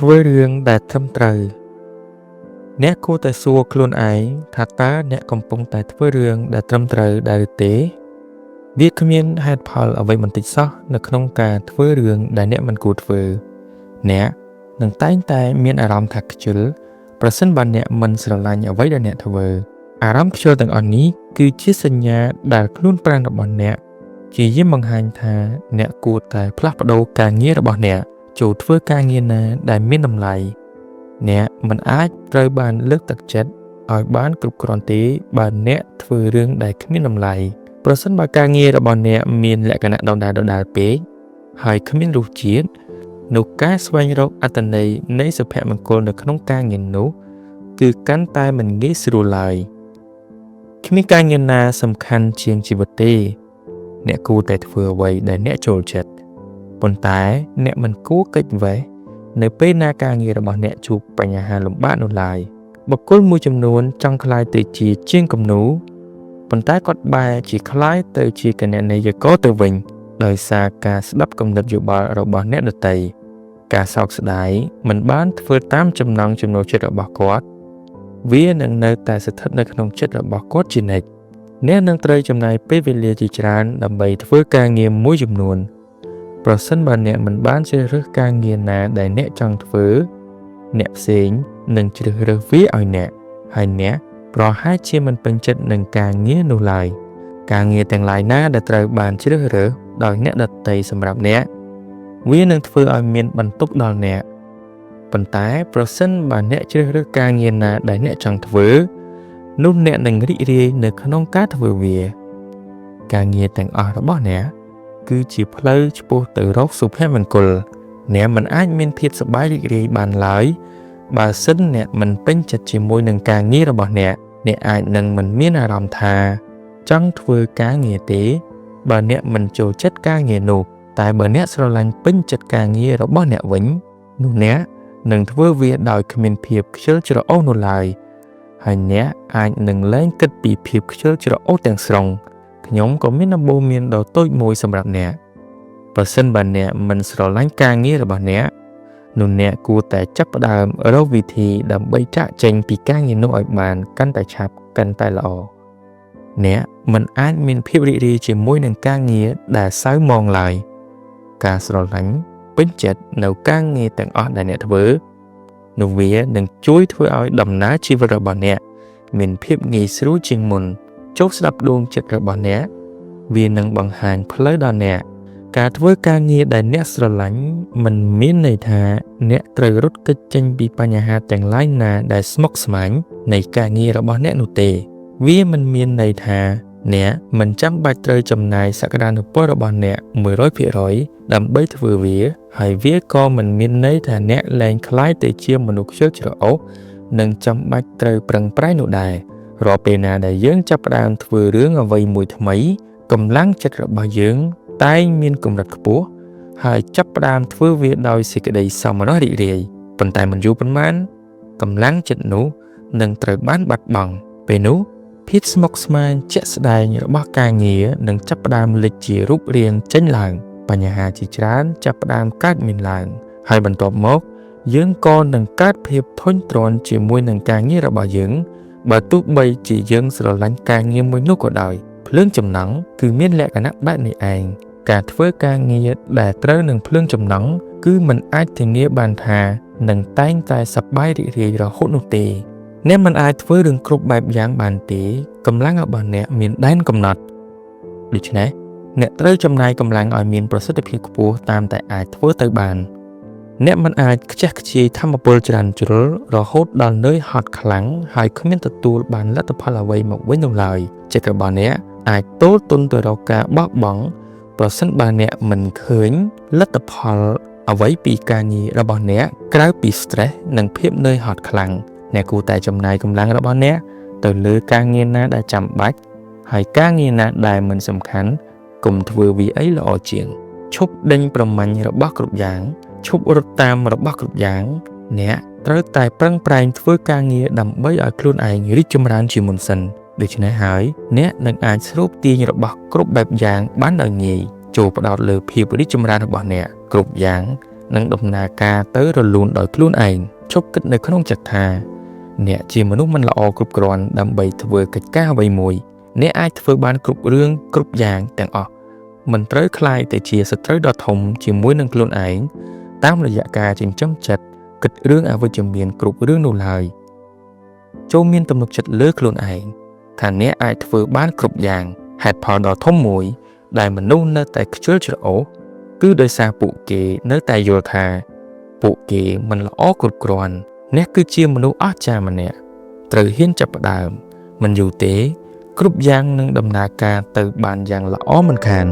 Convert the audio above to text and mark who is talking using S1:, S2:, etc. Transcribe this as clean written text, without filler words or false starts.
S1: ធ្វើរឿងដែលត្រឹមត្រូវអ្នកគួរតែសួរខ្លួនឯងថាតើអ្នកកំពុងតែធ្វើរឿងដែលត្រឹមត្រូវដែរឬទេវាគ្មានហេតុផលអ្វីបន្តិចសោះនៅក្នុងការធ្វើរឿងដែលអ្នកមិនគួរធ្វើអ្នកនឹងតែងតែមានអារម្មណ៍ថាខ្ជិលប្រសិនបើអ្នកមិនស្រឡាញ់អ្វីដែលអ្នកធ្វើអារម្មណ៍ខ្ជិលទាំងអស់នេះគឺជាសញ្ញាដែលខ្លួនប្រាណរបស់អ្នកជាយាមបង្ហាញថាអ្នកគួរតែផ្លាស់ប្ដូរការងាររបស់អ្នកចូលធ្វើការងារណាដែលមានតម្លៃអ្នកមិនអាចត្រូវបានលើកទឹកចិត្តឲ្យបានគ្រប់គ្រាន់ទេបើអ្នកធ្វើរឿងដែលគ្មានតម្លៃប្រសិនបើការងាររបស់អ្នកមានលក្ខណៈដដែលពេកហើយគ្មានរសជាតិនោះការស្វែងរកអត្ថន័យនៃសុភមង្គលនៅក្នុងការងារនោះគឺកាន់តែមិនងាយស្រួលឡើយគ្មានការងារណាសំខាន់ជាងជីវិតទេអ្នកគួរតែធ្វើអ្វីដែលអ្នកចូលចិត្តប៉ុន្តែអ្នកមិនគួរគេចវេះនៅពេលណាការងាររបស់អ្នកជួបបញ្ហាលំបាកនោះឡើយបុគ្គលមួយចំនួនចង់ក្លាយទៅជាជាងគំនូរប៉ុន្តែគាត់បែរជាក្លាយទៅជាគណនេយ្យករទៅវិញដោយសារការស្ដាប់គំនិតយោបល់របស់អ្នកដទៃការសោកស្ដាយមិនបានធ្វើតាមចំណង់ចំណូលចិត្តរបស់គាត់វានឹងនៅតែស្ថិតនៅក្នុងចិត្តរបស់គាត់ជានិច្ចអ្នកនឹងត្រូវចំណាយពេលវេលាជាច្រើនដើម្បីធ្វើការងារមួយចំនួនប្រសិនបើអ្នកមិនបានជ្រើសរើសការងារណាដែលអ្នកចង់ធ្វើអ្នកផ្សេងនឹងជ្រើសរើសវាឲ្យអ្នកហើយអ្នកប្រហែលជាមិនពេញចិត្តនឹងការងារនោះឡើយការងារទាំងឡាយណាដែលត្រូវបានជ្រើសរើសដោយអ្នកដទៃសម្រាប់អ្នកវានឹងធ្វើឲ្យមានបន្ទុកដល់អ្នកប៉ុន្តែប្រសិនបើអ្នកជ្រើសរើសការងារណាដែលអ្នកចង់ធ្វើនោះអ្នកនឹងរីករាយនៅក្នុងការធ្វើវាការងារទាំងអស់របស់អ្នកគឺជាផ្លូវឆ្ពោះទៅរកសុភមង្គលអ្នកមិនអាចមានភាពសប្បាយរីករាយបានឡើយបើសិនអ្នកមិនពេញចិត្តជាមួយនឹងការងាររបស់អ្នកអាចនឹងមិនមានអារម្មណ៍ថាចង់ធ្វើការងារទេបើអ្នកមិនចូលចិត្តការងារនោះតែបើអ្នកស្រឡាញ់ពេញចិត្តការងាររបស់អ្នកវិញនោះអ្នកនឹងធ្វើវាដោយគ្មានភាពខ្ជិលច្រអូសនោះឡើយហើយអ្នកអាចនឹងលែងគិតពីភាពខ្ជិលច្រអូសទាំងស្រុងខ្ញុំក៏មានដំបូន្មានដ៏តូចមួយសម្រាប់អ្នកប្រសិនបើអ្នកមិនស្រឡាញ់ការងាររបស់អ្នកនោះអ្នកគួរតែចាប់ផ្ដើមរកវិធីដើម្បីចាកចេញពីការងារនោះឲ្យបានកាន់តែឆាប់កាន់តែល្អអ្នកមិនអាចមានភាពរីករាយជាមួយនឹងការងារដែលសៅហ្មងឡើយការស្រឡាញ់ពេញចិត្តនៅការងារទាំងអស់ដែលអ្នកធ្វើនោះវានឹងជួយធ្វើឲ្យដំណើរជីវិតរបស់អ្នកមានភាពងាយស្រួលជាងមុនចូលស្ដាប់ដួងចិត្តរបស់អ្នកវានឹងបង្ហាញផ្លូវដល់អ្នកការធ្វើការងារដែលអ្នកស្រឡាញ់មិនមានន័យថាអ្នកត្រូវរត់គេចចេញពីបញ្ហាទាំងឡាយណាដែលស្មុគស្មាញនៃការងាររបស់អ្នកនោះទេវាមិនមានន័យថាអ្នកមិនចាំបាច់ត្រូវចំណាយសក្តានុពលរបស់អ្នក 100% ដើម្បីធ្វើវាហើយវាក៏មិនមានន័យថាអ្នកលែងក្លាយទៅជាមនុស្សខ្ជិលច្រអូសនិងចាំបាច់ត្រូវប្រឹងប្រែងនោះដែររាល់ពេលណាដែលយើងចាប់ផ្ដើមធ្វើរឿងអ្វីមួយថ្មីកម្លាំងចិត្តរបស់យើងតែងមានកម្រិតខ្ពស់ហើយចាប់ផ្ដើមធ្វើវាដោយសេចក្តីសោមនស្សរីករាយប៉ុន្តែមិនយូរប៉ុន្មានកម្លាំងចិត្តនោះនឹងត្រូវបានបាត់បង់ពេលនោះភាពស្មុគស្មាញជាក់ស្ដែងរបស់ការងារនឹងចាប់ផ្ដើមលេចជារូបរាងចេញឡើងបញ្ហាជាច្រើនចាប់ផ្ដើមកើតមានឡើងហើយបន្ទាប់មកយើងក៏នឹងកើតភាពធុញទ្រាន់ជាមួយនឹងការងាររបស់យើងបើទោះបីជាយើងស្រឡាញ់ការងារមួយនោះក៏ដោយភ្លើងចំណង់គឺមានលក្ខណៈបែបនេះឯងការធ្វើការងារដែលត្រូវនឹងភ្លើងចំណង់គឺមិនអាចធានាបានថានឹងតែងតែសប្បាយរីករាយរហូតនោះទេអ្នកមិនអាចធ្វើរឿងគ្រប់បែបយ៉ាងបានទេកម្លាំងរបស់អ្នកមានដែនកំណត់ដូច្នេះអ្នកត្រូវចំណាយកម្លាំងឲ្យមានប្រសិទ្ធភាពខ្ពស់តាមតែអាចធ្វើទៅបានអ្នកមិនអាចខ្ជះខ្ជាយថាមពលច្រើនជ្រុលរហូតដល់នឿយហត់ខ្លាំងហើយគ្មានទទួលបានលទ្ធផលអ្វីមកវិញនោះឡើយចិត្តរបស់អ្នកអាចទល់ទន់ទៅរកការបោះបង់ប្រសិនបើអ្នកមិនឃើញលទ្ធផលអ្វីពីការងាររបស់អ្នកក្រៅពី stress និងភាពនឿយហត់ខ្លាំងអ្នកគួរតែចំណាយកម្លាំងរបស់អ្នកទៅលើការងារណាដែលចាំបាច់ហើយការងារណាដែលមិនសំខាន់កុំធ្វើវាអីល្អជាងឈប់ដេញប្រមាញ់របស់គ្រប់យ៉ាងឈប់រត់តាមរបស់គ្រប់យ៉ាងអ្នកត្រូវតែប្រឹងប្រែងធ្វើការងារដើម្បីឲ្យខ្លួនឯងរីកចម្រើនជាមុនសិនដូច្នេះហើយអ្នកនឹងអាចស្រូបទាញរបស់គ្រប់បែបយ៉ាងបានដោយងាយចូលផ្ដោតលើភាពរីកចម្រើនរបស់អ្នកគ្រប់យ៉ាង និងដំណើរការទៅរលូនដោយខ្លួនឯងជប់គិតនៅក្នុងចិត្តថាអ្នកជាមនុស្សមិនល្អគ្រប់គ្រាន់ដើម្បីធ្វើកិច្ចការអ្វីមួយអ្នកអាចធ្វើបានគ្រប់រឿងគ្រប់យ៉ាងទាំងអស់មិនត្រូវខ្លាយទៅជាសត្រូវដ៏ធំជាមួយនឹងខ្លួនឯងតាមរយៈការចិញ្ចឹមចិត្តគិតរឿងអវិជ្ជមានគ្រប់រឿងនោះឡើយចូលមានទំនុកចិត្តលើខ្លួនឯងថាអ្នកអាចធ្វើបានគ្រប់យ៉ាងហេតុផលដ៏ធំមួយដែលមនុស្សនៅតែខ្ជិលច្រអូសគឺដោយសារពួកគេនៅតែយល់ថាពួកគេមិនល្អគ្រប់គ្រាន់អ្នកគឺជាមនុស្សអស្ចារ្យម្នាក់ត្រូវហ៊ានចាប់ផ្ដើមមិនយូរទេគ្រប់យ៉ាងនឹងដំណើរការទៅបានយ៉ាងល្អមិនខាន